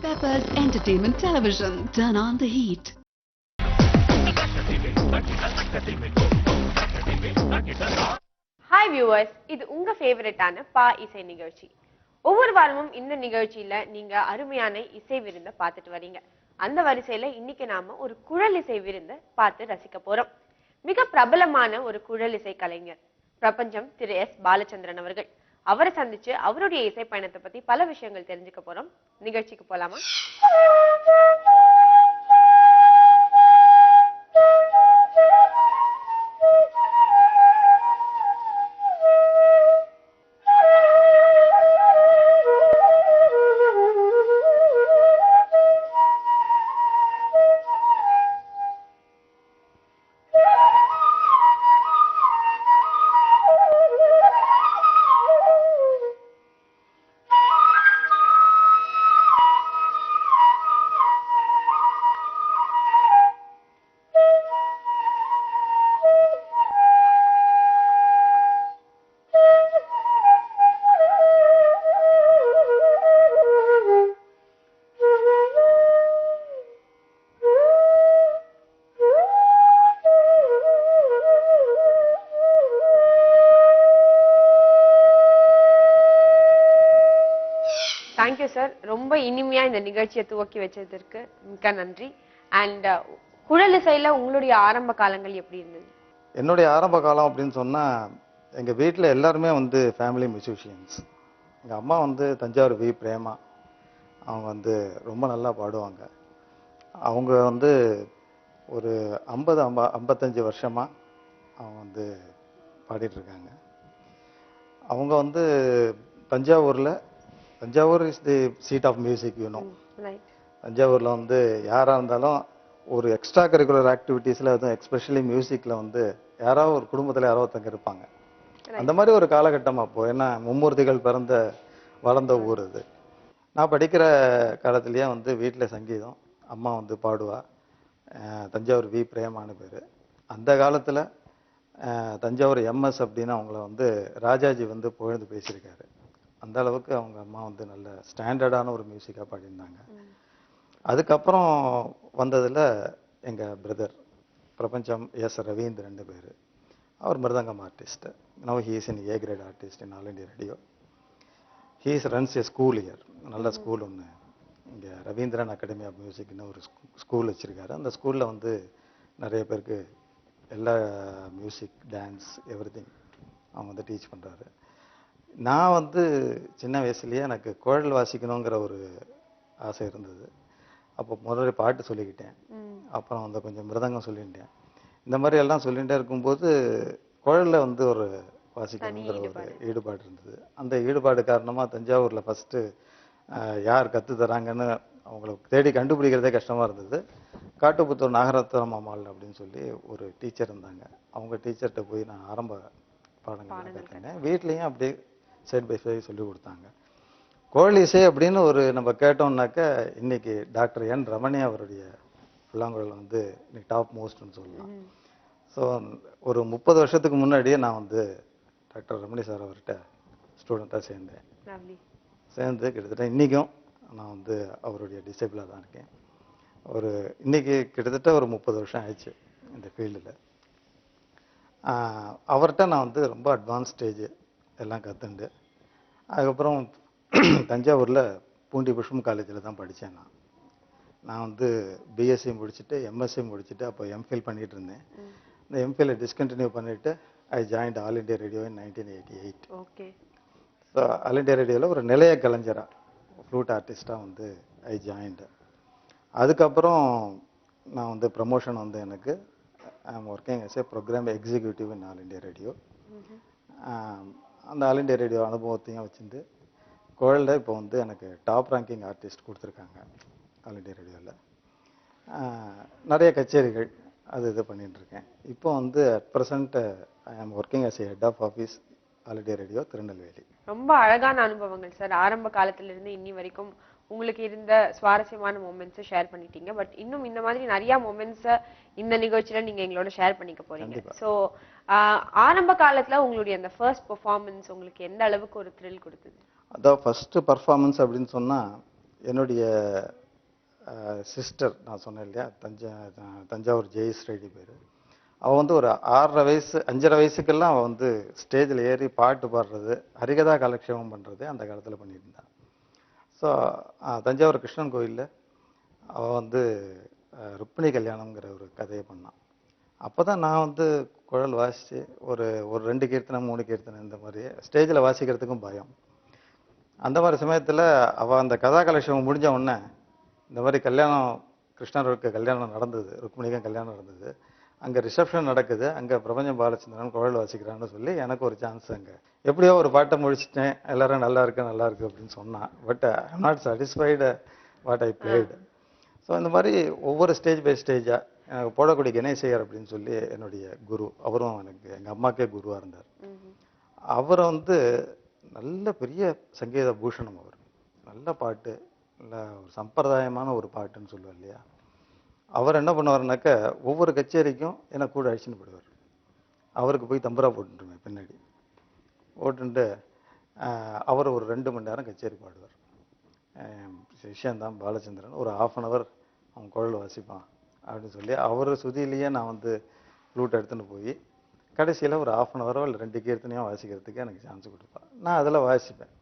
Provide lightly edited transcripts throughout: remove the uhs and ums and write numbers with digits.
Peppers Entertainment Television. Turn on the heat. Hi viewers, இது உங்க ஃபேவரட்டான பா இசை நிகழ்ச்சி. ஒவ்வொரு வாரமும் இந்த நிகழ்ச்சியில நீங்க அருமையான இசை விருந்த பார்த்துட்டு வரீங்க. அந்த வரிசையில இன்னைக்கு நாம ஒரு குழல் இசை விருந்த பார்த்து ரசிக்க போறோம். மிக பிரபலமான ஒரு குழல் இசை கலைஞர் பிரபஞ்சம் திரு எஸ் பாலச்சந்திரன் அவர்கள். அவரை சந்திச்சு அவருடைய இசை பயணத்தை பத்தி பல விஷயங்கள் தெரிஞ்சுக்க போறோம். நிகழ்ச்சிக்கு போலாமா? Thank you sir. ரொம்ப இனிமையா இந்த நிகழ்ச்சியை துவக்கி வச்சதற்கு மிக்க நன்றி. அண்ட் குழல் இசையில உங்களுடைய ஆரம்ப காலங்கள் எப்படி இருந்தது? என்னுடைய ஆரம்ப காலம் அப்படின்னு சொன்னால் எங்கள் வீட்டில் எல்லாருமே வந்து ஃபேமிலி மியூசிஷியன்ஸ். எங்கள் அம்மா வந்து தஞ்சாவூர் வி பிரேமா, அவங்க வந்து ரொம்ப நல்லா பாடுவாங்க. அவங்க வந்து ஒரு 55 வருஷமாக அவங்க வந்து பாடிட்டுருக்காங்க. அவங்க வந்து Thanjavur is the seat of music you know. தஞ்சாவூரில் வந்து யாராக இருந்தாலும் ஒரு எக்ஸ்ட்ரா கரிக்குலர் ஆக்டிவிட்டீஸில் அதுவும் எக்ஸ்பெஷலி மியூசிக்கில் வந்து யாராவது ஒரு குடும்பத்தில் யாரோ ஒருத்தங்க இருப்பாங்க. அந்த மாதிரி ஒரு காலகட்டம் அப்போது. ஏன்னா மும்மூர்த்திகள் வளர்ந்த ஊர் அது. நான் படிக்கிற காலத்துலேயே வந்து வீட்டில் சங்கீதம், அம்மா வந்து பாடுவா. தஞ்சாவூர் வி பிரேமானு பேர். அந்த காலத்தில் தஞ்சாவூர் எம்எஸ் அப்படின்னு அவங்கள வந்து ராஜாஜி வந்து புகழ்ந்து பேசியிருக்காரு. அந்த அளவுக்கு அவங்க அம்மா வந்து நல்ல ஸ்டாண்டர்டான ஒரு மியூசிக்காக பாடியிருந்தாங்க. அதுக்கப்புறம் வந்ததில் எங்கள் பிரதர் பிரபஞ்சம் எஸ் ரவீந்திரன் பேர். அவர் mridangam artist. Now he is in a great artist in All India Radio. He runs a school year. நல்ல ஸ்கூல் ஒன்று இங்கே ரவீந்திரன் அகாடமி ஆஃப் மியூசிக்னு ஒரு ஸ்கூல் வச்சுருக்காரு. அந்த ஸ்கூலில் வந்து நிறைய பேருக்கு எல்லா மியூசிக், டான்ஸ், எவ்ரிதிங் அவங்க வந்து டீச் பண்ணுறாரு. நான் வந்து சின்ன வயசுலேயே எனக்கு குழல் வாசிக்கணுங்கிற ஒரு ஆசை இருந்தது. அப்போ முதல்ல பாட்டு சொல்லிக்கிட்டேன். அப்புறம் வந்து கொஞ்சம் மிருதங்கம் சொல்லிட்டேன். இந்த மாதிரி எல்லாம் சொல்லிகிட்டே இருக்கும்போது குழலில் வந்து ஒரு வாசிக்கணுங்கிற ஒரு ஈடுபாடு இருந்தது. அந்த ஈடுபாடு காரணமாக தஞ்சாவூரில் ஃபஸ்ட்டு யார் கற்று தராங்கன்னு அவங்கள தேடி கண்டுபிடிக்கிறதே கஷ்டமாக இருந்தது. காட்டுப்புத்தூர் நாகரத்னம் அம்மாள் அப்படின்னு சொல்லி ஒரு டீச்சர் இருந்தாங்க. அவங்க டீச்சர்கிட்ட போய் நான் ஆரம்ப பாடங்கள் கற்றுனேன். வீட்லேயும் அப்படியே சைட் பை சைடு சொல்லி கொடுத்தாங்க. குழல் இசை அப்படின்னு ஒரு நம்ம கேட்டோம்னாக்க இன்னைக்கு டாக்டர் என் ரமணி அவருடைய புல்லாங்குழல் வந்து இன்னைக்கு டாப் மோஸ்ட்னு சொல்லலாம். ஸோ ஒரு 30 வருஷத்துக்கு முன்னாடியே நான் வந்து டாக்டர் ரமணி சார் அவர்கிட்ட ஸ்டூடெண்ட்டாக சேர்ந்து கிட்டத்தட்ட இன்றைக்கும் நான் வந்து அவருடைய டிசைபிளாக தான் இருக்கேன். இன்னைக்கு கிட்டத்தட்ட ஒரு 30 வருஷம் ஆயிடுச்சு இந்த ஃபீல்டில். அவர்கிட்ட நான் வந்து ரொம்ப அட்வான்ஸ் ஸ்டேஜ் எல்லாம் கற்றுண்டு அதுக்கப்புறம் தஞ்சாவூரில் பூண்டி புஷ்பம் காலேஜில் தான் படித்தேன். நான் வந்து பிஎஸ்சி முடிச்சுட்டு எம்எஸ்சி முடிச்சுட்டு அப்போ எம்ஃபில் பண்ணிகிட்டு இருந்தேன். இந்த எம்ஃபிலை டிஸ்கண்டினியூ பண்ணிவிட்டு I joined all India radio in 1988. Okay. So all India ரேடியோவில் ஒரு நிலைய கலைஞராக ஃப்ளூட் ஆர்டிஸ்டாக வந்து ஐ ஜாயின்டு. அதுக்கப்புறம் நான் வந்து ப்ரமோஷன் வந்து எனக்கு I am working as a programme executive in All India Radio. அந்த ஆல் இண்டியா ரேடியோ அனுபவத்தையும் வச்சுருந்து குழலில் இப்போ வந்து எனக்கு டாப் ரேங்கிங் ஆர்டிஸ்ட் கொடுத்துருக்காங்க ஆல் இண்டியா ரேடியோவில். நிறைய கச்சேரிகள் இது பண்ணிட்டுருக்கேன். இப்போ வந்து at present I am working as a head of office All India Radio Tirunelveli. ரொம்ப அழகான அனுபவங்கள் சார். ஆரம்ப காலத்திலிருந்து இன்னி வரைக்கும் உங்களுக்கு இருந்த சுவாரஸ்யமான மொமெண்ட்ஸை ஷேர் பண்ணிட்டீங்க. பட் இன்னும் இந்த மாதிரி நிறைய மொமெண்ட்ஸை இந்த நிகழ்ச்சியில நீங்க எங்களோட ஷேர் பண்ணிக்க போறீங்க. ஸோ ஆரம்ப காலத்துல உங்களுடைய அந்த ஃபர்ஸ்ட் பெர்ஃபார்மன்ஸ் உங்களுக்கு எந்த அளவுக்கு ஒரு த்ரில் கொடுத்தது? அதான் ஃபர்ஸ்ட் பர்ஃபார்மன்ஸ் அப்படின்னு சொன்னால் என்னுடைய சிஸ்டர் நான் சொன்னேன் இல்லையா, தஞ்சாவூர் ஜெயிஸ் ரெட்டி பேர். அவள் வந்து ஒரு 6.5 வயசு 5.5 வயசுக்கெல்லாம் அவள் வந்து ஸ்டேஜில் ஏறி பாட்டு பாடுறது, ஹரிகதா காலக்ஷேபம் பண்ணுறது அந்த காலத்தில் பண்ணிட்டு இருந்தாள். ஸோ தஞ்சாவூர் கிருஷ்ணன் கோயிலில் அவள் வந்து ருக்மிணி கல்யாணம்ங்கிற ஒரு கதையை பண்ணான். அப்போ தான் நான் வந்து குழல் வாசித்து ஒரு 2 கீர்த்தனை 3 கீர்த்தனை இந்த மாதிரி ஸ்டேஜில் வாசிக்கிறதுக்கும் பயம். அந்த மாதிரி சமயத்தில் அவள் அந்த கதா கலெக்ஷன் முடிஞ்ச உடனே இந்த மாதிரி கல்யாணம், கிருஷ்ணருக்கு கல்யாணம் நடந்தது, ருக்மிணிக்கும் கல்யாணம் நடந்தது, அங்கே ரிசப்ஷன் நடக்குது, அங்கே பிரபஞ்சம் பாலச்சந்திரன் குழல் வாசிக்கிறான்னு சொல்லி எனக்கு ஒரு சான்ஸ். அங்கே எப்படியோ ஒரு பாட்டை முடிச்சிட்டேன், எல்லாரும் நல்லா இருக்கு அப்படின்னு சொன்னான். But I am not satisfied what I blade. So இந்த மாதிரி ஒவ்வொரு ஸ்டேஜ் பை ஸ்டேஜாக எனக்கு போடக்கூடிய கணேசையர் அப்படின்னு சொல்லி என்னுடைய குரு, அவரும் எனக்கு எங்கள் அம்மாக்கே குருவாக இருந்தார். அவரை வந்து நல்ல பெரிய சங்கீத பூஷணம், அவர் நல்ல பாட்டு, நல்ல ஒரு சம்பிரதாயமான ஒரு பாட்டுன்னு சொல்லுவார் இல்லையா. அவர் என்ன பண்ணுவார்னாக்க ஒவ்வொரு கச்சேரிக்கும் என்னை கூட அழிச்சுன்னு போடுவார். அவருக்கு போய் தம்புரா போட்டுருவேன் பின்னாடி போட்டுட்டு அவர் ஒரு 2 மணி நேரம் கச்சேரி பாடுவார். விஷயந்தான் பாலச்சந்திரன் ஒரு 1/2 அன் ஹவர் அவன் குழல் வாசிப்பான் அப்படின்னு சொல்லி அவர் சுதியிலேயே நான் வந்து ஃப்ளூட் எடுத்துன்னு போய் கடைசியில் ஒரு 1/2 அன் ஹவரோ இல்லை 2 கீர்த்தனையும் வாசிக்கிறதுக்கு எனக்கு சான்ஸ் கொடுப்பார். நான் அதில் வாசிப்பேன்.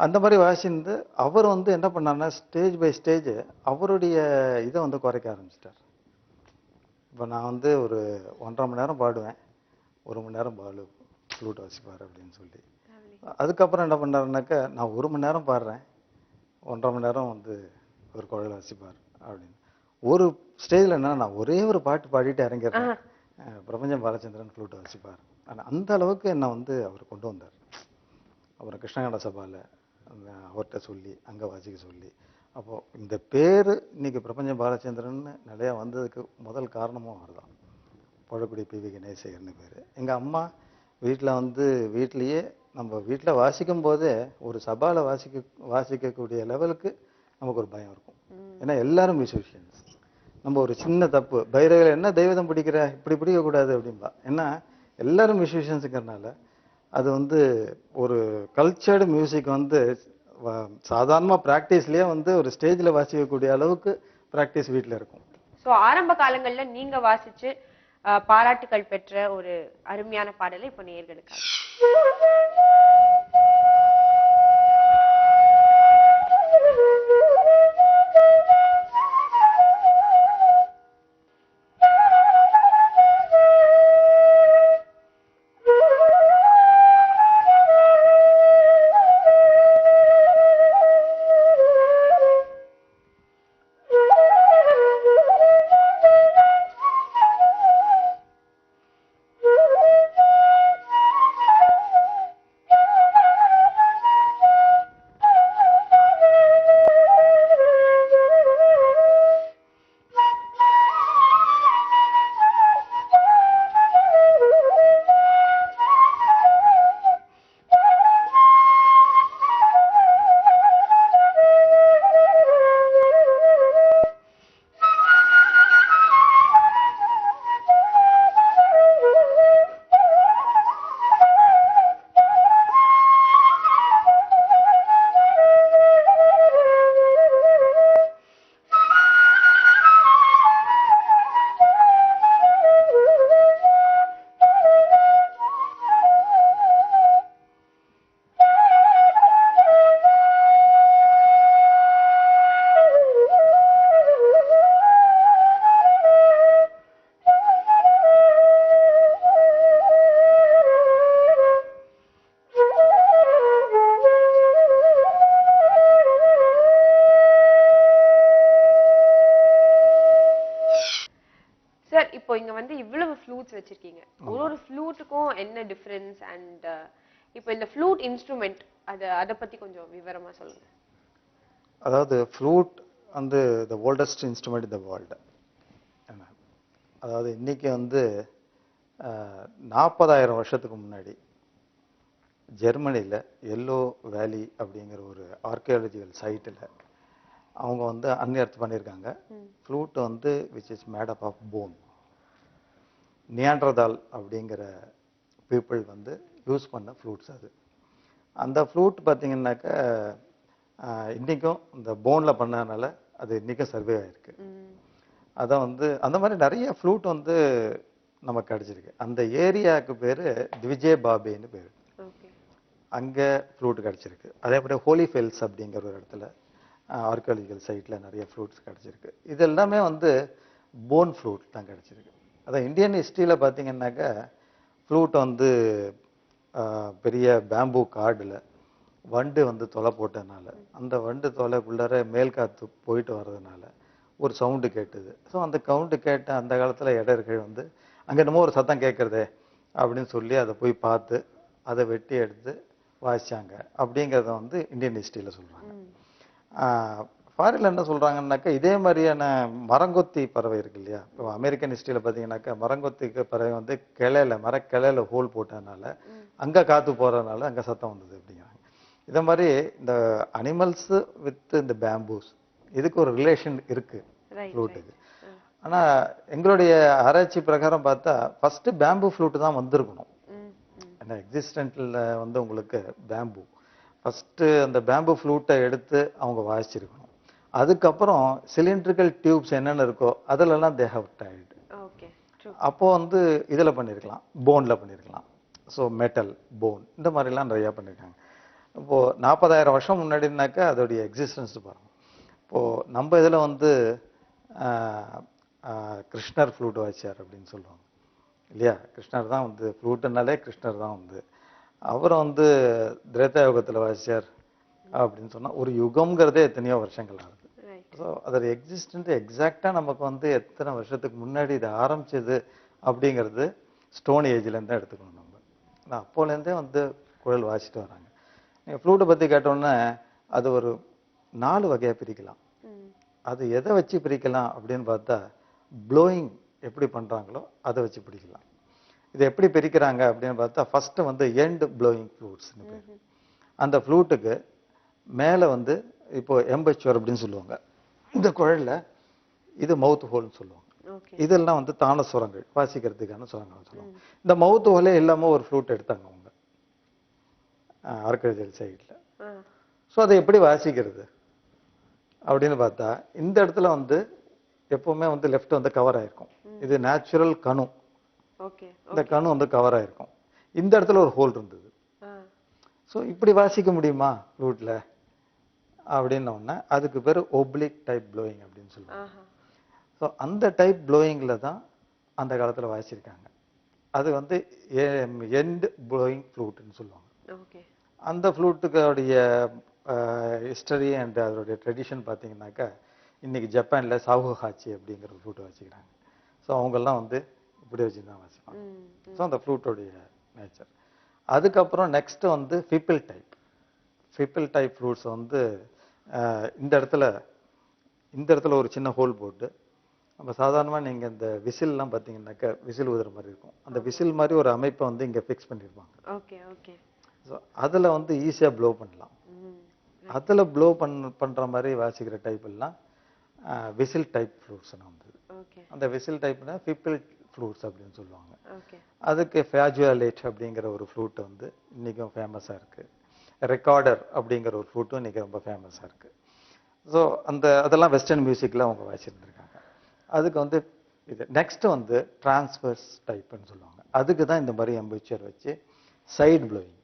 அந்த மாதிரி வாசிந்து அவர் வந்து என்ன பண்ணார்னா ஸ்டேஜ் பை ஸ்டேஜ் அவருடைய இதை வந்து குறைக்க ஆரம்பிச்சிட்டார். இப்போ நான் வந்து ஒரு 1.5 மணி நேரம் பாடுவேன், 1 மணி நேரம் பாலு ஃப்ளூட் வாசிப்பார் அப்படின்னு சொல்லி. அதுக்கப்புறம் என்ன பண்ணாருனாக்கா நான் 1 மணி நேரம் பாடுறேன், 1.5 மணி நேரம் வந்து ஒரு குழல் வாசிப்பார் அப்படின்னு. ஒரு ஸ்டேஜில் என்ன நான் ஒரே ஒரு பாட்டு பாடிட்டு இறங்கிடுறேன், பிரபஞ்சம் பாலச்சந்திரன் ஃப்ளூட் வாசிப்பார். ஆனால் அந்த அளவுக்கு என்னை வந்து அவர் கொண்டு வந்தார். அப்புறம் கிருஷ்ணகாண்ட சபாவில் அவர்கிட்ட சொல்லி அங்கே வாசிக்க சொல்லி, அப்போது இந்த பேர் இன்னைக்கு பிரபஞ்ச பாலச்சந்திரன் நிறையா வந்ததுக்கு முதல் காரணமும் அவர் தான். பொழக்குடி பிவி கணேசையர்னு பேர். எங்கள் அம்மா வீட்டில் வந்து வீட்லேயே நம்ம வீட்டில் வாசிக்கும் போதே ஒரு சபாவில் வாசிக்கக்கூடிய லெவலுக்கு நமக்கு ஒரு பயம் இருக்கும். ஏன்னா எல்லாரும் மியூசிஷியன்ஸ். நம்ம ஒரு சின்ன தப்பு, பைரவில் என்ன தெய்வதம் பிடிக்கிற இப்படி பிடிக்கக்கூடாது அப்படின்பா. ஏன்னா எல்லாரும் மியூசிஷியன்ஸுங்கிறனால அது வந்து ஒரு கல்ச்சர்டு மியூசிக் வந்து சாதாரணமாக ப்ராக்டிஸ்லேயே வந்து ஒரு ஸ்டேஜில் வாசிக்கக்கூடிய அளவுக்கு ப்ராக்டிஸ் வீட்டில் இருக்கும். ஸோ ஆரம்ப காலங்களில் நீங்கள் வாசித்து பாராட்டுகள் பெற்ற ஒரு அருமையான பாடலை இப்போ நேயர்களுக்காக. இப்போ இங்க வந்து இவ்வளவு ஃப்ளூட்ஸ் வச்சிருக்கீங்க, ஒரு ஃப்ளூட்டுக்கும் என்ன டிஃபரன்ஸ் அண்ட் இப்போ இந்த ஃப்ளூட் இன்ஸ்ட்ருமெண்ட் அத பத்தி கொஞ்சம் விவரமா சொல்லுங்க. அதாவது ஃப்ளூட் வந்து தி oldest instrument in the world. அதாவது இன்னைக்கு வந்து 40,000 வருஷத்துக்கு முன்னாடி ஜெர்மனியில் எல்லோ வேலி அப்படிங்கிற ஒரு ஆர்கியாலஜிக்கல் சைட்டில் அவங்க வந்து அன்எர்த் பண்ணியிருக்காங்க. ஃப்ளூட் வந்து which is made up of bone. Neanderthal அப்படிங்கிற பீப்புள் வந்து யூஸ் பண்ண ஃப்ளூட்ஸ் அது. அந்த ஃப்ளூட் பார்த்தீங்கன்னாக்கா இன்றைக்கும் இந்த போனில் பண்ணதுனால அது இன்றைக்கும் சர்வே ஆகிருக்கு. அதான் வந்து அந்த மாதிரி நிறைய ஃப்ளூட் வந்து நமக்கு கிடச்சிருக்கு. அந்த ஏரியாவுக்கு பேர் திவிஜே பாபேன்னு பேர். அங்கே ஃப்ளூட் கிடச்சிருக்கு. அதே மாதிரி ஹோலிஃபெல்ஸ் அப்படிங்கிற ஒரு இடத்துல ஆர்கியாலஜிக்கல் சைட்டில் நிறைய ஃப்ளூட்ஸ் கிடச்சிருக்கு. இது எல்லாமே வந்து போன் ஃப்ளூட் தான் கிடச்சிருக்கு. அதான் இந்தியன் ஹிஸ்ட்ரியில் பார்த்தீங்கன்னாக்கா ஃப்ளூட் வந்து பெரிய பேம்பு காடில் வண்டு வந்து தொலை போட்டதுனால அந்த வண்டு தொலைக்குள்ளார மேல் காற்று போயிட்டு வர்றதுனால ஒரு சவுண்டு கேட்டுது. ஸோ அந்த கவுண்டு கேட்ட அந்த காலத்தில் இடர்கள் வந்து அங்கே என்னமோ ஒரு சத்தம் கேட்குறதே அப்படின்னு சொல்லி அதை போய் பார்த்து அதை வெட்டி எடுத்து வாசிச்சாங்க அப்படிங்கிறத வந்து இந்தியன் ஹிஸ்ட்ரியில் சொல்கிறாங்க. ஃபாரின்ல என்ன சொல்கிறாங்கன்னாக்கா இதே மாதிரியான மரங்கொத்தி பறவை இருக்கு இல்லையா. இப்போ அமெரிக்கன் ஹிஸ்ட்ரியில் பார்த்தீங்கன்னாக்கா மரங்கொத்திக்கு பறவை வந்து மரக்கிளையில ஹோல் போட்டதுனால அங்கே காற்று போகிறதுனால அங்கே சத்தம் வந்தது அப்படிங்கிறாங்க. இதை மாதிரி இந்த அனிமல்ஸு வித் இந்த பேம்பூஸ் இதுக்கு ஒரு ரிலேஷன் இருக்கு ஃப்ளூட்டுக்கு. ஆனால் எங்களுடைய ஆராய்ச்சி பிரகாரம் பார்த்தா ஃபர்ஸ்ட் பேம்பு ஃப்ளூட்டு தான் வந்திருக்கணும். ஏன்னா எக்ஸிஸ்டன்ட்ல வந்து உங்களுக்கு பேம்பு ஃபர்ஸ்ட் அந்த பேம்பு ஃப்ளூட்டை எடுத்து அவங்க வாசிச்சிருக்கணும். அதுக்கப்புறம் சிலிண்ட்ரிக்கல் டியூப்ஸ் என்னென்ன இருக்கோ அதிலெல்லாம் தே ஹவ் ட்ரைடு. அப்போ வந்து இதில் பண்ணியிருக்கலாம், போனில் பண்ணியிருக்கலாம். ஸோ மெட்டல், போன் இந்த மாதிரிலாம் நிறையா பண்ணியிருக்காங்க. இப்போது 40,000 வருஷம் முன்னாடினாக்கா அதோடைய எக்ஸிஸ்டன்ஸ் பாருங்க. இப்போது நம்ம இதில் வந்து கிருஷ்ணர் ஃப்ளூட் வாசிச்சார் அப்படின்னு சொல்லுவாங்க இல்லையா. கிருஷ்ணர் தான் வந்து ஃப்ளூட்டுனாலே கிருஷ்ணர் தான் வந்து அவரை வந்து திரேதா யுகத்தில் வாசிச்சார் அப்படின்னு சொன்னால் ஒரு யுகம்ங்கிறதே எத்தனையோ வருஷங்கள் ஆகுது. ஸோ அதோட எக்ஸிஸ்டன்ஸ் எக்ஸாக்டாக நமக்கு வந்து எத்தனை வருஷத்துக்கு முன்னாடி இது ஆரம்பிச்சது அப்படிங்கிறது ஸ்டோன் ஏஜ்லேருந்து தான் எடுத்துக்கணும். நம்ம அப்போலேருந்தே வந்து குழல் வாசிட்டு வராங்க. நீங்கள் ஃப்ளூட்டை பற்றி கேட்டோன்னே அது ஒரு 4 வகையாக பிரிக்கலாம். அது எதை வச்சு பிரிக்கலாம் அப்படின்னு பார்த்தா ப்ளோயிங் எப்படி பண்ணுறாங்களோ அதை வச்சு பிடிக்கலாம். இது எப்படி பிரிக்கிறாங்க அப்படின்னு பார்த்தா ஃபர்ஸ்ட் வந்து எண்ட் ப்ளோயிங் ஃப்ளூட்ஸ்னு பேர். அந்த ஃப்ளூட்டுக்கு மேலே வந்து இப்போ எம்பச்சர் அப்படின்னு சொல்லுவாங்க. இந்த குழல்ல இது மவுத் ஹோல்னு சொல்லுவாங்க. இதெல்லாம் வந்து தான சுரங்கள் வாசிக்கிறதுக்கான சுரங்கள் சொல்லுவாங்க. இந்த மவுத் ஹோலே இல்லாமல் ஒரு ஃப்ளூட் எடுத்தாங்க அவங்க ஆர்கியாலஜிக்கல் சைட்ல. ஸோ அதை எப்படி வாசிக்கிறது அப்படின்னு பார்த்தா இந்த இடத்துல வந்து எப்பவுமே வந்து லெஃப்ட் வந்து கவர் ஆயிருக்கும். இது நேச்சுரல் கணு. இந்த கணு வந்து கவர் ஆயிருக்கும். இந்த இடத்துல ஒரு ஹோல் இருந்தது. ஸோ இப்படி வாசிக்க முடியுமா ஃப்ளூட்ல அப்படின்னோடனே அதுக்கு பேர் ஒப்ளிக் டைப் ப்ளோயிங் அப்படின்னு சொல்லுவாங்க. ஸோ அந்த டைப் ப்ளோயிங்ல தான் அந்த காலத்தில் வாசிச்சிருக்காங்க. அது வந்து எண்ட் ப்ளோயிங் ஃப்ளூட்னு சொல்லுவாங்க. அந்த ஃப்ளூட்டுடைய ஹிஸ்டரி அண்ட் அதோடைய ட்ரெடிஷன் பார்த்தீங்கன்னாக்கா இன்னைக்கு ஜப்பானில் சாகுஹாச்சி அப்படிங்கிற ஒரு ஃப்ளூட்டை வச்சுக்கிறாங்க. ஸோ அவங்கெல்லாம் வந்து இப்படி வச்சு தான் வாசிப்பாங்க. ஸோ அந்த ஃப்ளூட்டோடைய நேச்சர். அதுக்கப்புறம் நெக்ஸ்ட் வந்து ஃபிப்பிள் டைப் ஃப்ளூட்ஸ் வந்து இந்த இடத்துல ஒரு சின்ன ஹோல் போட்டு நம்ம சாதாரணமாக நீங்கள் இந்த விசில்லாம் பார்த்தீங்கன்னாக்கா விசில் ஊதுற மாதிரி இருக்கும். அந்த விசில் மாதிரி ஒரு அமைப்பை வந்து இங்கே ஃபிக்ஸ் பண்ணியிருப்பாங்க. ஸோ அதில் வந்து ஈஸியாக ப்ளோ பண்ணலாம். அதில் ப்ளோ பண்ணுற மாதிரி வாசிக்கிற டைப் எல்லாம் விசில் டைப் ஃப்ளூட்ஸ்னு வந்தது. அந்த விசில் டைப்னா ஃபிப்பிள் ஃப்ளூட்ஸ் அப்படின்னு சொல்லுவாங்க. அதுக்கு ஃபிளாஜுவலேட் அப்படிங்கிற ஒரு ஃப்ளூட் வந்து இன்றைக்கும் ஃபேமஸாக இருக்குது. ரெக்கார்டர் அப்படிங்கிற ஒரு ஃப்ளூட்டும் இன்றைக்கி ரொம்ப ஃபேமஸாக இருக்குது. ஸோ அதெல்லாம் வெஸ்டர்ன் மியூசிக்கில் அவங்க வாசிச்சிருந்துருக்காங்க. அதுக்கு வந்து இது நெக்ஸ்ட் வந்து டிரான்ஸ்வர்ஸ் டைப்னு சொல்லுவாங்க. அதுக்கு தான் இந்த மாதிரி எம்பச்சர் வச்சு சைட் ப்ளோயிங்.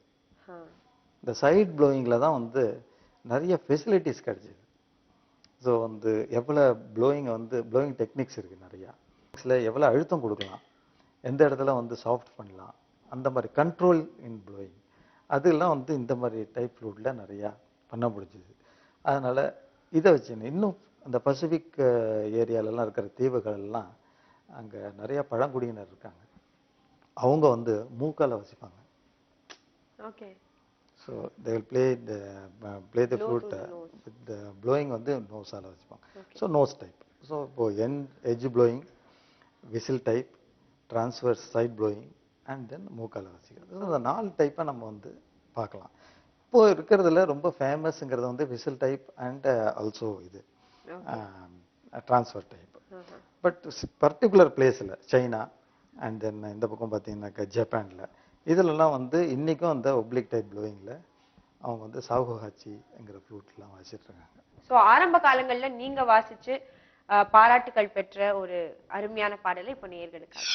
இந்த சைட் ப்ளோயிங்கில் தான் வந்து நிறைய ஃபெசிலிட்டிஸ் கிடைச்சிது. ஸோ வந்து எவ்வளோ ப்ளோயிங் டெக்னிக்ஸ் இருக்குது நிறையா. எவ்வளோ அழுத்தம் கொடுக்கலாம், எந்த இடத்துல வந்து சாஃப்ட் பண்ணலாம், அந்த மாதிரி கண்ட்ரோல் இன் ப்ளோயிங் அதெல்லாம் வந்து இந்த மாதிரி டைப் ஃப்ளூட்டில் நிறையா பண்ண முடிஞ்சுது. அதனால் இதை வச்சு இன்னும் அந்த பசிபிக் ஏரியாலெலாம் இருக்கிற தீவுகளெல்லாம் அங்கே நிறையா பழங்குடியினர் இருக்காங்க. அவங்க வந்து மூக்கால வசிப்பாங்க. So they will play the flute with the blowing வந்து நோஸால வச்சுப்பாங்க. So nose type. ஸோ இப்போ edge blowing, whistle type, transverse side blowing and then மூக்கால வச்சுக்கிறது. இந்த 4 டைப்பை நம்ம வந்து பார்க்கலாம். இப்போ இருக்கிறதுல ரொம்ப ஃபேமஸ்ங்கிறது வந்து விசில் டைப் அண்ட் ஆல்சோ இது டிரான்ஸ்ஃபர் டைப். பட் பர்டிகுலர் பிளேஸில் சைனா அண்ட் தென் இந்த பக்கம் பார்த்தீங்கன்னாக்கா ஜப்பானில் இதிலெல்லாம் வந்து இன்றைக்கும் அந்த ஒப்ளிக் டைப் ப்ளோயிங்கில் அவங்க வந்து சாகுஹாச்சிங்கிற ஃப்ளூட்லாம் வாசிட்டு இருக்காங்க. சோ ஆரம்ப காலங்கள்ல நீங்க வாசிச்சு பாராட்டுகள் பெற்ற ஒரு அருமையான பாடலை இப்போ நேயர்களுக்காக.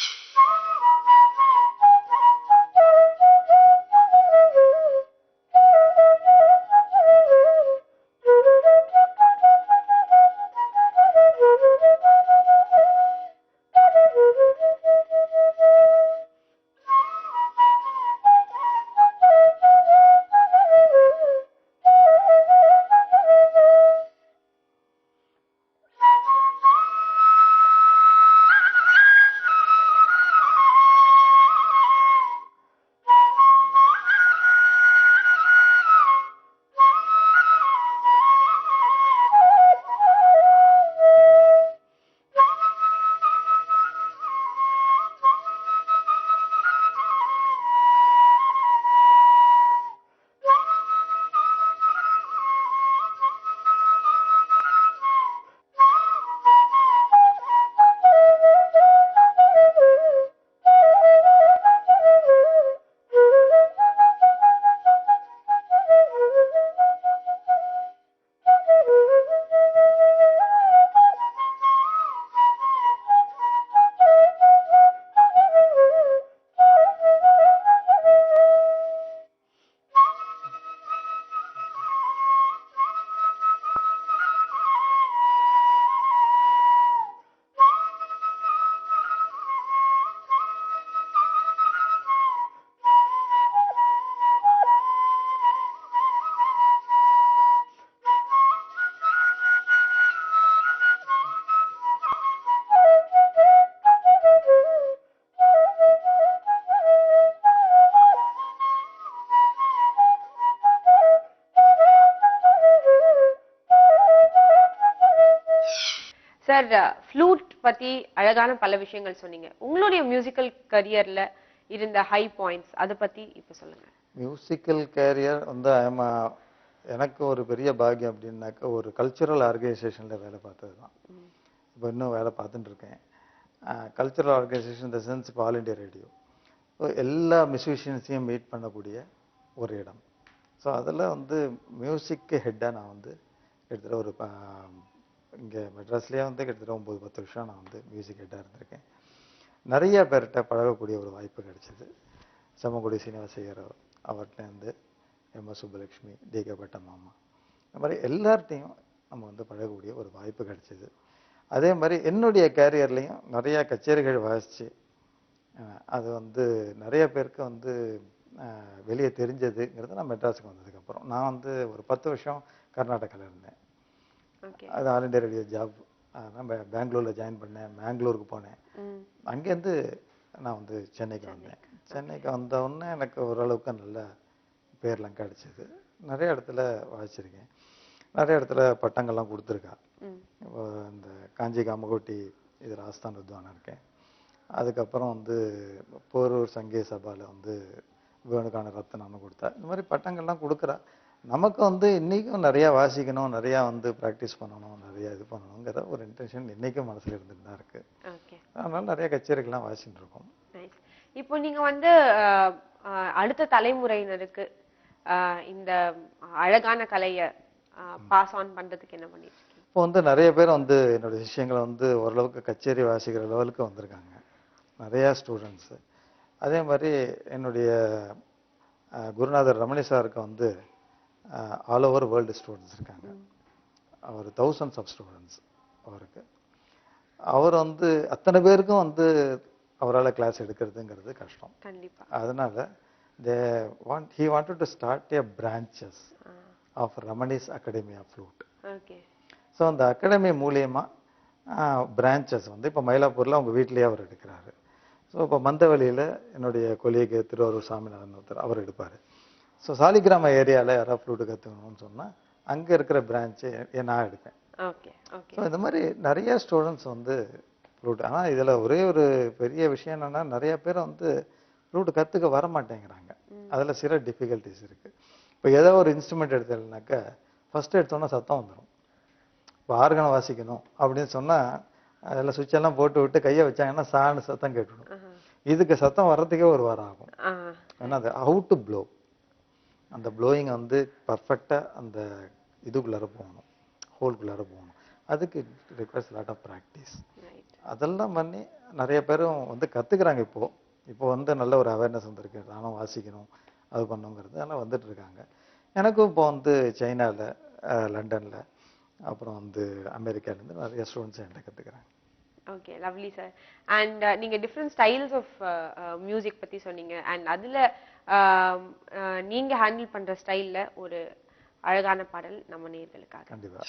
சார், ஃப்ளூட் பத்தி அழகான பல விஷயங்கள் சொன்னீங்க. உங்களுடைய மியூசிக்கல் கரியர்ல இருந்த ஹை பாயிண்ட்ஸ் அத பத்தி இப்ப சொல்லுங்க. மியூசிக்கல் கேரியர் வந்து எனக்கு ஒரு பெரிய பாக்கியம் அப்படின்னாக்க ஒரு கல்ச்சுரல் ஆர்கனைசேஷன்ல வேலை பார்த்தது தான். இப்போ இன்னும் வேலை பார்த்துட்டு இருக்கேன். கல்ச்சுரல் ஆர்கனைசேஷன் இந்த சென்ஸ் இப்போ ஆல் இண்டியா ரேடியோ, எல்லா மியூசிஷியன்ஸையும் மீட் பண்ணக்கூடிய ஒரு இடம். ஸோ அதில் வந்து மியூசிக்கு ஹெட்டாக நான் வந்து கிட்டத்தட்ட ஒரு இங்கே மெட்ராஸ்லேயே வந்து கிட்டத்தட்ட 9-10 வருஷம் நான் வந்து மியூசிக் ஹெட்டாக இருந்திருக்கேன். நிறைய பேர்கிட்ட பழகக்கூடிய ஒரு வாய்ப்பு கிடைச்சிது. செம்மங்குடி சீனிவாசையர் அவர்கிட்டேருந்து எம்.எஸ். சுப்புலட்சுமி, டி.கே. பட்டமாமா, இந்த மாதிரி எல்லார்ட்டையும் நம்ம வந்து பழகக்கூடிய ஒரு வாய்ப்பு கிடைச்சிது. அதே மாதிரி என்னுடைய கேரியர்லேயும் நிறையா கச்சேரிகள் வாசித்து அது வந்து நிறைய பேருக்கு வந்து வெளியே தெரிஞ்சதுங்கிறது நான் மெட்ராஸுக்கு வந்ததுக்கப்புறம். நான் வந்து ஒரு 10 வருஷம் கர்நாடகாவில் இருந்தேன். அது ஆல் இண்டியா ரேடியோ ஜாப். நான் பெங்களூரில் ஜாயின் பண்ணேன், பெங்களூருக்கு போனேன். அங்கேருந்து நான் வந்து சென்னைக்கு வந்தேன். சென்னைக்கு வந்த உடனே எனக்கு ஓரளவுக்கு நல்ல பேர்லாம் கிடச்சிது. நிறைய இடத்துல வாசிச்சிருக்கேன், நிறைய இடத்துல பட்டங்கள்லாம் கொடுத்துருக்கா. இந்த காஞ்சி காமகோட்டி இது ராஜஸ்தான் வித்வானாக இருக்கேன். அதுக்கப்புறம் வந்து போரூர் சங்கீத சபாவில் வந்து வேணுகான ரத்னான்னு கொடுத்தா. இந்த மாதிரி பட்டங்கள்லாம் கொடுக்குறா. நமக்கு வந்து இன்றைக்கும் நிறையா வாசிக்கணும், நிறையா வந்து ப்ராக்டிஸ் பண்ணணும், நிறையா இது பண்ணணுங்கிற ஒரு இன்டென்ஷன் இன்றைக்கும் மனசில் இருந்துட்டு தான் இருக்குது. அதனால நிறைய கச்சேரிகள்லாம் வாசிச்சுட்டு இருக்கோம். இப்போ நீங்கள் வந்து அடுத்த தலைமுறையினருக்கு இந்த அழகான கலையை பாஸ் ஆன் பண்ணுறதுக்கு என்ன பண்ணிட்டு இருக்கீங்க? இப்போ வந்து நிறைய பேர் வந்து என்னோட விஷயங்களை வந்து ஓரளவுக்கு கச்சேரி வாசிக்கிற லெவலுக்கு வந்திருக்காங்க, நிறையா ஸ்டூடெண்ட்ஸு. அதே மாதிரி என்னுடைய குருநாதர் ரமணி சாருக்கு வந்து ஆல் ஓவர் வேர்ல்டு ஸ்டூடெண்ட்ஸ் இருக்காங்க. அவர் thousands ஆஃப் ஸ்டூடெண்ட்ஸ் அவருக்கு. அவர் வந்து அத்தனை பேருக்கும் வந்து அவரால் கிளாஸ் எடுக்கிறதுங்கிறது கஷ்டம். அதனால he wanted to start a branches of Ramani's Academy of Flute. So அந்த அகாடமி மூலியமா பிரான்ச்சஸ் வந்து இப்போ மயிலாப்பூரில் அவங்க வீட்டிலேயே அவர் எடுக்கிறாரு. ஸோ இப்போ மந்தவெளியில் என்னுடைய கொலீக் திருவாரூர் சாமிநாதன் ஒருத்தர் அவர் எடுப்பார். ஸோ சாலிகிராம ஏரியாவில் யாராவது ஃப்ளூட்டு கற்றுக்கணும்னு சொன்னால் அங்கே இருக்கிற பிரான்ச்சு நான் எடுப்பேன். ஸோ இந்த மாதிரி நிறைய ஸ்டூடெண்ட்ஸ் வந்து ஃப்ளூட். ஆனால் இதில் ஒரே ஒரு பெரிய விஷயம் என்னென்னா, நிறைய பேர் வந்து ஃப்ளூட்டு கற்றுக்க வர மாட்டேங்கிறாங்க. அதில் சில டிஃபிகல்ட்டிஸ் இருக்குது. இப்போ ஏதோ ஒரு இன்ஸ்ட்ருமெண்ட் எடுத்ததுனாக்கா ஃபஸ்ட்டு எடுத்தோன்னா சத்தம் வந்துடும். இப்போ ஆர்கனை வாசிக்கணும் அப்படின்னு சொன்னால் அதில் சுவிட்செல்லாம் போட்டு விட்டு கையை வச்சாங்கன்னா சான்னு சத்தம் கேட்டுவிடும். இதுக்கு சத்தம் வர்றதுக்கே ஒரு வாரம் ஆகும். ஏன்னா அது ஹவு டு ப்ளோ, அந்த ப்ளோயிங் வந்து பர்ஃபெக்டாக அந்த இதுக்குள்ளார போகணும், ஹோல்குள்ளார போகணும். அதுக்கு ரிக்வயர்ஸ் லாட் ஆஃப் ப்ராக்டிஸ். அதெல்லாம் பண்ணி நிறைய பேரும் வந்து கற்றுக்குறாங்க. இப்போ வந்து நல்ல ஒரு அவேர்னஸ் வந்திருக்கு, நானும் வாசிக்கணும் அது பண்ணுங்கிறது அதெல்லாம் வந்துட்டு இருக்காங்க. எனக்கும் இப்போ வந்து சைனாவில், லண்டனில், அப்புறம் வந்து அமெரிக்காலேருந்து நிறைய ஸ்டூடெண்ட்ஸ் என்கிட்ட கற்றுக்குறாங்க. Okay, lovely sir. அண்ட் நீங்க டிஃப்ரெண்ட் ஸ்டைல்ஸ் ஆஃப் மியூசிக் பத்தி சொன்னீங்க. அண்ட் அதுல நீங்க ஹேண்டில் பண்ற ஸ்டைல்ல ஒரு அழகான பாடல் நம்ம நேயர்களுக்காக. கண்டிப்பா.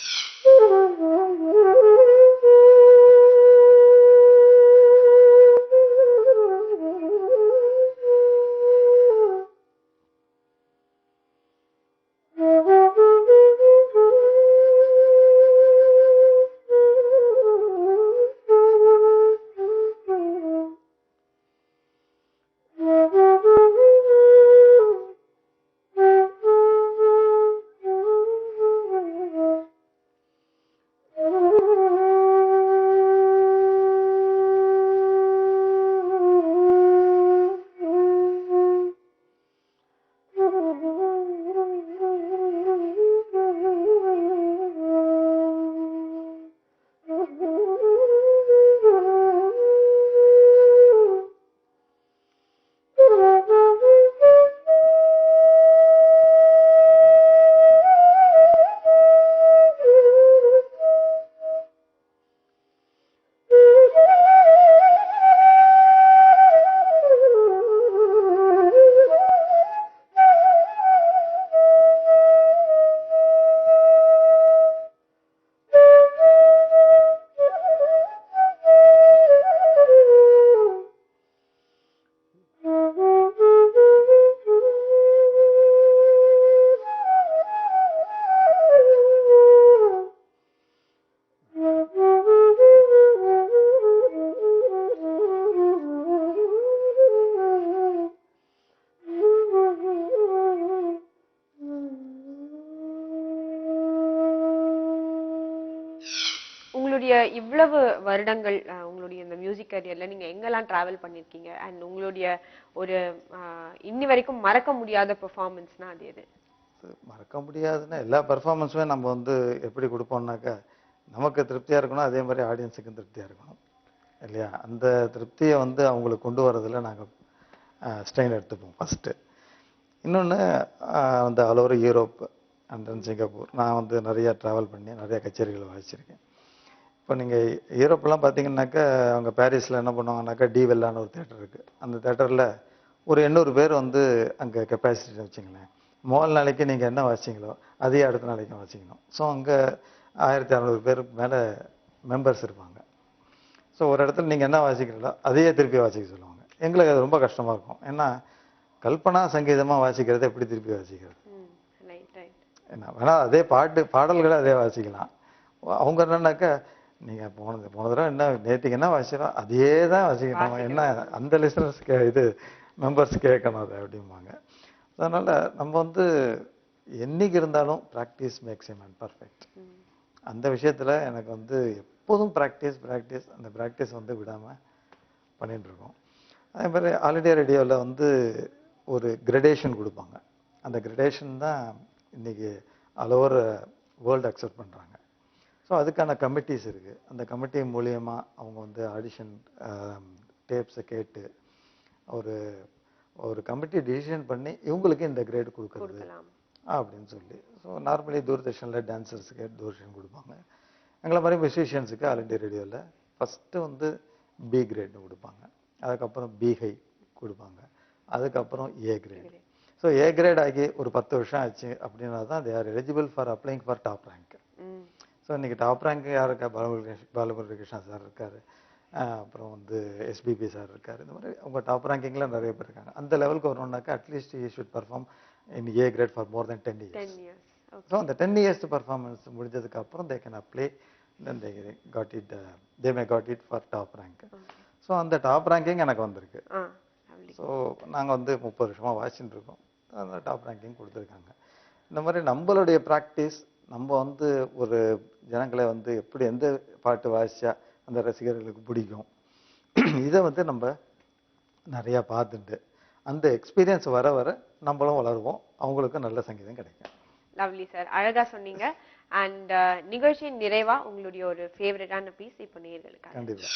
உங்களுடைய இவ்வளவு வருடங்கள் உங்களுடைய இந்த மியூசிக் கரியர்ல நீங்க எங்கெல்லாம் டிராவல் பண்ணிருக்கீங்க? அண்ட் உங்களுடைய ஒரு இன்னி வரைக்கும் மறக்க முடியாத பெர்ஃபார்மன்ஸ்னா அது எது? மறக்க முடியாதுன்னா எல்லா பெர்ஃபார்மன்ஸுமே நம்ம வந்து எப்படி கொடுப்போம்னாக்கா, நமக்கு திருப்தியாக இருக்கணும், அதே மாதிரி ஆடியன்ஸுக்கும் திருப்தியாக இருக்கணும் இல்லையா? அந்த திருப்தியை வந்து அவங்களுக்கு கொண்டு வரதில் நாங்கள் ஸ்ட்ரெயின் எடுத்துப்போம் ஃபஸ்ட்டு. இன்னொன்று வந்து all over Europe and then Singapore நான் வந்து நிறையா ட்ராவல் பண்ணி நிறையா கச்சேரிகளை வாசிச்சிருக்கேன். இப்போ நீங்கள் யூரோப்லாம் பார்த்தீங்கன்னாக்கா, அவங்க பாரிஸில் என்ன பண்ணுவாங்கன்னாக்கா, டிவெல்லான்னு ஒரு தேட்டர் இருக்குது. அந்த தேட்டரில் ஒரு 800 பேர் வந்து அங்கே கெப்பாசிட்டி வச்சுங்களேன். முதல் நாளைக்கு நீங்கள் என்ன வாசிங்களோ அதே அடுத்த நாளைக்கும் வாசிக்கணும். ஸோ அங்கே 1600 பேருக்கு மேலே மெம்பர்ஸ் இருப்பாங்க. ஸோ ஒரு இடத்துல நீங்கள் என்ன வாசிக்கிறீங்களோ அதையே திருப்பி வாசிக்க சொல்லுவாங்க. எங்களுக்கு அது ரொம்ப கஷ்டமாக இருக்கும். ஏன்னா கல்பனா சங்கீதமாக வாசிக்கிறத எப்படி திருப்பி வாசிக்கிறது? என்ன வேணால் அதே பாடல்களை அதே வாசிக்கலாம். அவங்க என்னன்னாக்கா, நீங்கள் போன தடவை என்ன நேற்றுக்கு என்ன வாசிக்கிறோம் அதே தான் வாசிக்கணும், என்ன அந்த லிசனர்ஸ் இது மெம்பர்ஸ் கேட்கணும் அதை அப்படிம்பாங்க. அதனால் நம்ம வந்து என்னைக்கு இருந்தாலும் practice makes a man perfect. அந்த விஷயத்தில் எனக்கு வந்து எப்போதும் ப்ராக்டிஸ் அந்த ப்ராக்டிஸ் வந்து விடாமல் பண்ணிட்டுருக்கோம். அதே மாதிரி ஆல் இண்டியா ரேடியோவில் வந்து ஒரு கிரடேஷன் கொடுப்பாங்க. அந்த கிரடேஷன் தான் இன்றைக்கி ஆல் ஓவர் வேர்ல்டு அக்செப்ட் பண்ணுறாங்க. ஸோ அதுக்கான கமிட்டிஸ் இருக்குது. அந்த கமிட்டி மூலியமாக அவங்க வந்து ஆடிஷன் டேப்ஸை கேட்டு ஒரு கமிட்டி டிசிஷன் பண்ணி இவங்களுக்கு இந்த கிரேடு கொடுக்குறது அப்படின்னு சொல்லி. ஸோ நார்மலி தூர்தர்ஷனில் டான்சர்ஸுக்கு தூர்தர்ஷன் கொடுப்பாங்க. எங்களை மாதிரி மியூசிஷியன்ஸுக்கு ஆல் இண்டியா ரேடியோவில் ஃபஸ்ட்டு வந்து பி கிரேட்னு கொடுப்பாங்க, அதுக்கப்புறம் பி ஹை கொடுப்பாங்க, அதுக்கப்புறம் ஏ கிரேட். ஸோ ஏ கிரேட் ஆகி ஒரு 10 வருஷம் ஆச்சு அப்படின்னா தான் they are eligible for அப்ளைங் for top rank. So இன்றைக்கி டாப் ரேங்க் யார் இருக்கா? பாலமுரளி கிருஷ்ணா சார் இருக்கார், அப்புறம் வந்து எஸ்பிபி சார் இருக்கார். இந்த மாதிரி அவங்க டாப் ரேங்கிங்கில் நிறைய பேர் இருக்காங்க. அந்த லெவலுக்கு வரணுன்னாக்கா at least you should perform in a great for more than 10 years. So அந்த 10 years பர்ஃபார்மன்ஸ் முடிஞ்சதுக்கு அப்புறம் they can apply, then they may got it for top rank. So அந்த டாப் ரேங்கிங் எனக்கு வந்திருக்கு. ஸோ நாங்கள் வந்து 30 வருஷமாக வாசிச்சுட்டு இருக்கோம். அந்த டாப் ரேங்கிங் கொடுத்துருக்காங்க. இந்த மாதிரி நம்மளுடைய ப்ராக்டிஸ், நம்ம வந்து ஒரு ஜனங்களை வந்து எப்படி எந்த பாட்டு வாசிச்சா அந்த ரசிகர்களுக்கு பிடிக்கும், இதை வந்து நம்ம நிறையா பார்த்துட்டு அந்த எக்ஸ்பீரியன்ஸ் வர வர நம்மளும் வளருவோம், அவங்களுக்கும் நல்ல சங்கீதம் கிடைக்கும். லவ்லி சார், அழகா சொன்னீங்க. அண்ட் நிகழ்ச்சியின் நிறைவா உங்களுடைய ஒரு ஃபேவரட்டான பீஸ் இப்போ நேயர்களுக்காக. கண்டிப்பா.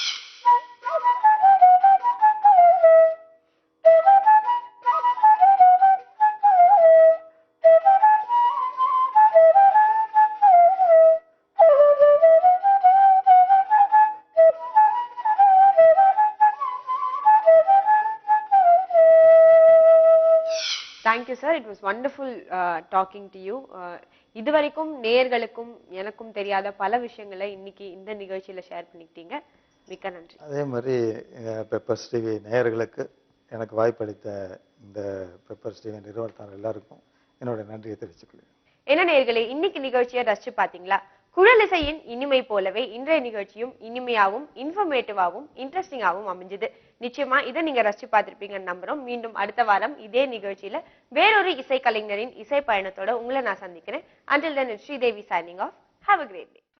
Thank you sir, it was wonderful talking to you. இதுவரைக்கும் நேயர்களுக்கும் எனக்கும் தெரியாத பல விஷயங்களை இன்னைக்கு இந்த நிகழ்ச்சியில ஷேர் பண்ணிக்கிட்டீங்க. மிக்க நன்றி. அதே மாதிரி பெப்பர்ஸ் டிவி நேயர்களுக்கு எனக்கு வாய்ப்பளித்த இந்த பெப்பர்ஸ் டிவி நிறுவனத்தார் எல்லாருக்கும் என்னோட நன்றியை தெரிவிச்சுக்கிறேன். என்ன நேயர்களே, இன்னைக்கு நிகழ்ச்சியை ரசிச்சு பாத்தீங்களா? குழலிசையின் இனிமை போலவே இன்றைய நிகழ்ச்சியும் இனிமையாவும் இன்ஃபர்மேட்டிவாவும் இன்ட்ரெஸ்டிங்காவும் அமைஞ்சது. நிச்சயமா இதை நீங்க ரசிச்சு பார்த்திருப்பீங்கன்னு நம்புறோம். மீண்டும் அடுத்த வாரம் இதே நிகழ்ச்சியில வேறொரு இசை கலைஞரின் இசை பயணத்தோட உங்களை நான் சந்திக்கிறேன். Until then, it's Sridevi signing off. Have a great day.